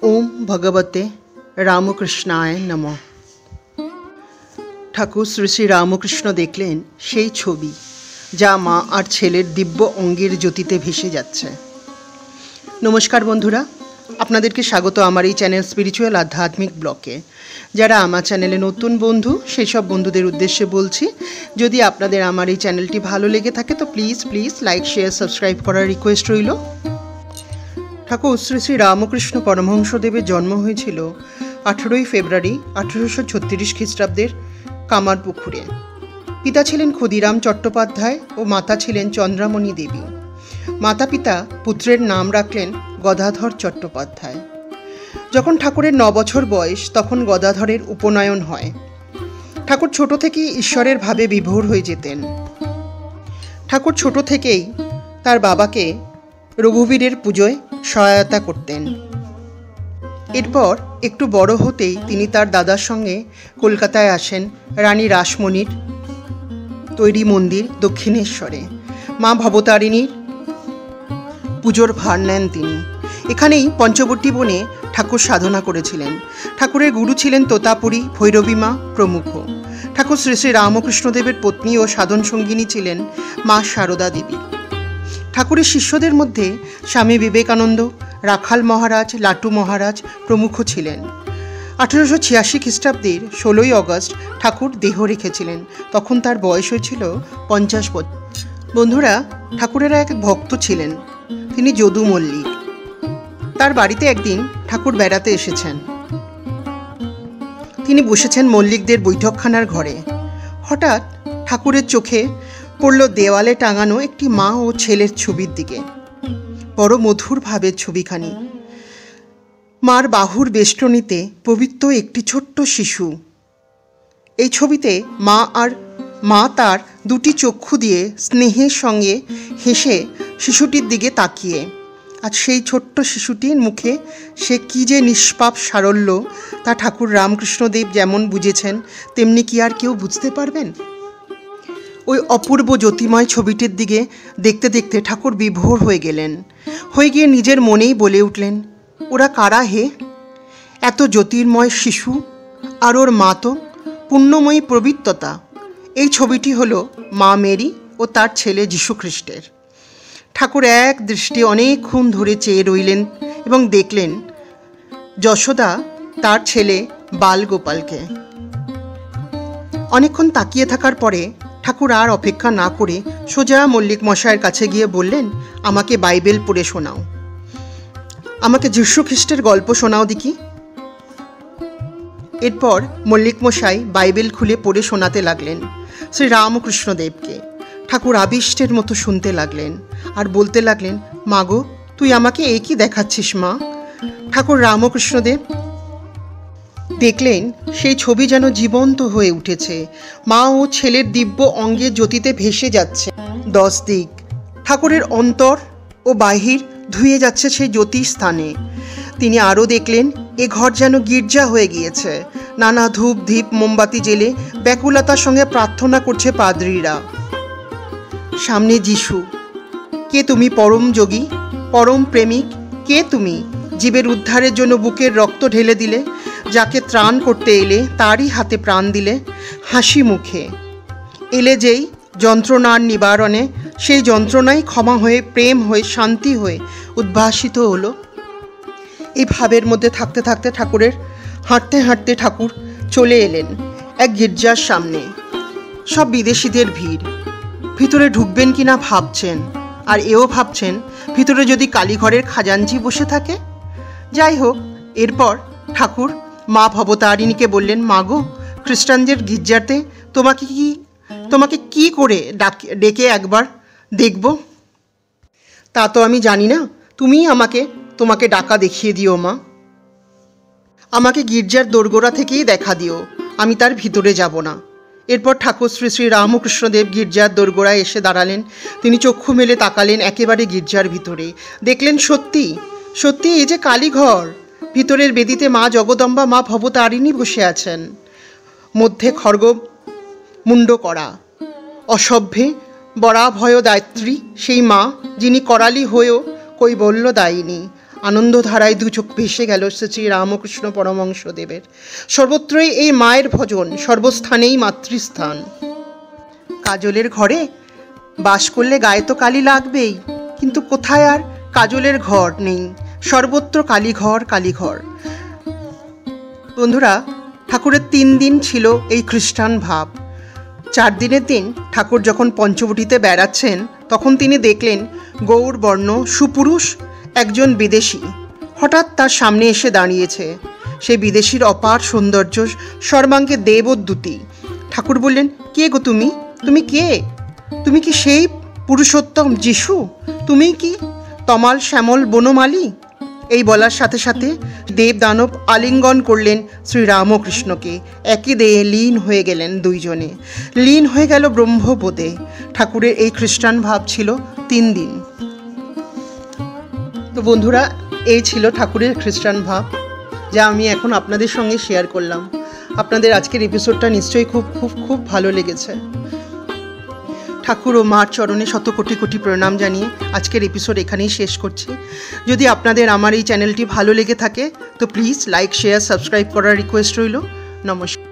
ओम भगवते रामकृष्णाय नमः। ঠাকুর শ্রী শ্রী রামকৃষ্ণ দেখলেন সেই ছবি যা মা আর ছেলের দিব্য অঙ্গের জ্যোতিতে ভেসে যাচ্ছে। নমস্কার বন্ধুরা, আপনাদেরকে স্বাগত আমার এই চ্যানেল স্পিরিচুয়াল আধ্যাত্মিক ব্লকে। যারা আমার চ্যানেলে নতুন বন্ধু, সেই সব বন্ধুদের উদ্দেশ্যে বলছি, যদি আপনাদের আমার এই চ্যানেলটি ভালো লেগে থাকে তো প্লিজ লাইক শেয়ার সাবস্ক্রাইব করার রিকোয়েস্ট রইল। ঠাকুর শ্রী শ্রী রামকৃষ্ণ পরমহংসদেবের জন্ম হয়েছিল 18 ফেব্রুয়ারি 1836 খ্রিস্টাব্দের কামারপুকুরে। পিতা ছিলেন ক্ষুদিরাম চট্টোপাধ্যায় ও মাতা ছিলেন চন্দ্রামণি দেবী। মাতা পিতা পুত্রের নাম রাখলেন গদাধর চট্টোপাধ্যায়। যখন ঠাকুরের 9 বছর বয়স তখন গদাধরের উপনয়ন হয়। ঠাকুর ছোট থেকেই ঈশ্বরের ভাবে বিভোর হয়ে যেতেন। ঠাকুর ছোট থেকেই তার বাবাকে রঘুবীরের পুজোয় সহায়তা করতেন। এরপর একটু বড় হতেই তিনি তার দাদার সঙ্গে কলকাতায় আসেন রানী রাসমণির তৈরি মন্দির দক্ষিণেশ্বরে। মা ভবতারিণীর পুজোর ভার নেন তিনি। এখানেই পঞ্চবটী বনে ঠাকুর সাধনা করেছিলেন। ঠাকুরের গুরু ছিলেন তোতাপুরী, ভৈরবী মা প্রমুখ। ঠাকুর শ্রী শ্রী রামকৃষ্ণদেবের পত্নী ও সাধন সঙ্গিনী ছিলেন মা সারদা দেবী। ঠাকুরের শিষ্যদের মধ্যে স্বামী বিবেকানন্দ, রাখাল মহারাজ, লাটু মহারাজ প্রমুখ ছিলেন। 1886 খ্রিস্টাব্দের 16 অগস্ট ঠাকুর দেহ রেখেছিলেন। তখন তার বয়স হয়েছিল 50 বছর। বন্ধুরা, ঠাকুরের এক ভক্ত ছিলেন, তিনি যদু মল্লিক। তার বাড়িতে একদিন ঠাকুর বেড়াতে এসেছেন। তিনি বসেছেন মল্লিকদের বৈঠকখানার ঘরে। হঠাৎ ঠাকুরের চোখে পড়ল দেওয়ালে টাঙানো একটি মা ও ছেলের ছবির দিকে। বড় মধুর ভাবের ছবিখানি। মার বাহুর বেষ্টনীতে পবিত্র একটি ছোট্ট শিশু। এই ছবিতে মা তার দুটি চক্ষু দিয়ে স্নেহের সঙ্গে হেসে শিশুটির দিকে তাকিয়ে। আর সেই ছোট্ট শিশুটির মুখে সে কি যে নিষ্পাপ সারল্য, তা ঠাকুর রামকৃষ্ণদেব যেমন বুঝেছেন তেমনি কি আর কেউ বুঝতে পারবেন? ওই অপূর্ব জ্যোতিময় ছবিটির দিকে দেখতে দেখতে ঠাকুর বিভোর হয়ে গেলেন। হয়ে গিয়ে নিজের মনেই বলে উঠলেন, ওরা কারা হে? এত জ্যোতির্ময় শিশু, আর ওর মা তো পুণ্যময়ী পবিত্রতা। এই ছবিটি হলো মা মেরি ও তার ছেলে যীশুখ্রিস্টের। ঠাকুর এক দৃষ্টি অনেকক্ষণ ধরে চেয়ে রইলেন এবং দেখলেন যশোদা তার ছেলে বালগোপালকে। অনেকক্ষণ তাকিয়ে থাকার পরে ঠাকুর আর অপেক্ষা না করে সোজা মল্লিক মশাইয়ের কাছে গিয়ে বললেন, আমাকে বাইবেল পড়ে শোনাও, আমাকে যীশু খ্রিস্টের গল্প শোনাও দেখি। এরপর মল্লিক মশাই বাইবেল খুলে পড়ে শোনাতে লাগলেন শ্রী রামকৃষ্ণদেবকে। ঠাকুর আবিষ্টের মতো শুনতে লাগলেন আর বলতে লাগলেন, মা গো, তুই আমাকে এ কি দেখাচ্ছিস মা? ঠাকুর রামকৃষ্ণদেব দেখলেন সেই ছবি যেন জীবন্ত হয়ে উঠেছে। মা ও ছেলের দিব্য অঙ্গে জ্যোতিতে ভেসে যাচ্ছে 10 দিক। ঠাকুরের অন্তর ও বাহির ধুয়ে যাচ্ছে সেই জ্যোতির স্থানে। তিনি আরও দেখলেন এ ঘর যেন গির্জা হয়ে গিয়েছে। নানা ধূপ ধীপ মোমবাতি জেলে ব্যাকুলতার সঙ্গে প্রার্থনা করছে পাদ্রীরা। সামনে যিশু। কে তুমি পরম যোগী, পরম প্রেমিক? কে তুমি জীবের উদ্ধারের জন্য বুকের রক্ত ঢেলে দিলে? যাকে ত্রাণ করতে এলে তারই হাতে প্রাণ দিলে। হাসি মুখে এলে যেই যন্ত্রণার নিবারণে, সেই যন্ত্রণাই ক্ষমা হয়ে, প্রেম হয়ে, শান্তি হয়ে উদ্ভাসিত হলো। এই ভাবের মধ্যে থাকতে থাকতে হাঁটতে হাঁটতে ঠাকুর চলে এলেন এক গির্জার সামনে। সব বিদেশিদের ভিড়। ভিতরে ঢুকবেন কিনা ভাবছেন, আর এও ভাবছেন ভিতরে যদি কালীঘরের খাজাঞ্চি বসে থাকে। যাই হোক, এরপর ঠাকুর মা ভবতারিণীকে বললেন, মা গো, খ্রিস্টানদের গির্জাতে তোমাকে কি করে ডেকে একবার দেখব? তা তো আমি জানি না, তুমিই তোমাকে ডাকা দেখিয়ে দিও মা। আমাকে গির্জার দোরগোড়া থেকেই দেখা দিও, আমি তার ভিতরে যাব না। এরপর ঠাকুর শ্রী শ্রী রামকৃষ্ণদেব গির্জার দোরগোড়ায় এসে দাঁড়ালেন। তিনি চক্ষু মেলে তাকালেন একেবারে গির্জার ভিতরে। দেখলেন সত্যি এই যে কালীঘর। ভিতরের বেদিতে মা জগদম্বা, মা ভবতারিণী বসে আছেন। মধ্যে খড়গ মুন্ড করা অসভ্যে বরাভয় দায়িত্রী সেই মা, যিনি করালি হয়েও কৈবল্য দায়িনী। আনন্দধারায় দু চোখ ভেসে গেল শ্রী রামকৃষ্ণ পরমহংসদেবের। সর্বত্রই এই মায়ের ভজন, সর্বস্থানেই মাতৃস্থান। কাজলের ঘরে বাস করলে গায়ে তো কালি লাগবেই, কিন্তু কোথায় আর কাজলের ঘর নেই, সর্বত্র কালীঘর কালীঘর। বন্ধুরা, ঠাকুরের 3 দিন ছিল এই খ্রিস্টান ভাব। 4 দিনের দিন ঠাকুর যখন পঞ্চবটিতে বেড়াচ্ছেন, তখন তিনি দেখলেন গৌর বর্ণ সুপুরুষ একজন বিদেশী হঠাৎ তার সামনে এসে দাঁড়িয়েছে। সেই বিদেশীর অপার সৌন্দর্য সর্বাঙ্গে দেবোদ্যুতি। ঠাকুর বললেন, কে গো তুমি? তুমি কে? তুমি কি সেই পুরুষোত্তম যিশু? তুমি কি তমাল শ্যামল বনমালী? এই বলার সাথে সাথে দেব দানব আলিঙ্গন করলেন শ্রীরামকৃষ্ণকে। একই দেহে লীন হয়ে গেলেন দুইজনে, লীন হয়ে গেল ব্রহ্মবোধে। ঠাকুরের এই খ্রিস্টান ভাব ছিল 3 দিন। তো বন্ধুরা, এই ছিল ঠাকুরের খ্রিস্টান ভাব, যা আমি এখন আপনাদের সঙ্গে শেয়ার করলাম। আপনাদের আজকের এপিসোডটা নিশ্চয়ই খুব খুব খুব ভালো লেগেছে। ঠাকুর ও মার চরণে শত কোটি কোটি প্রণাম জানিয়ে আজকের এপিসোড এখানেই শেষ করছি। যদি আপনাদের আমার এই চ্যানেলটি ভালো লেগে থাকে তো প্লিজ লাইক, শেয়ার, সাবস্ক্রাইব করার রিকোয়েস্ট রইল। নমস্কার।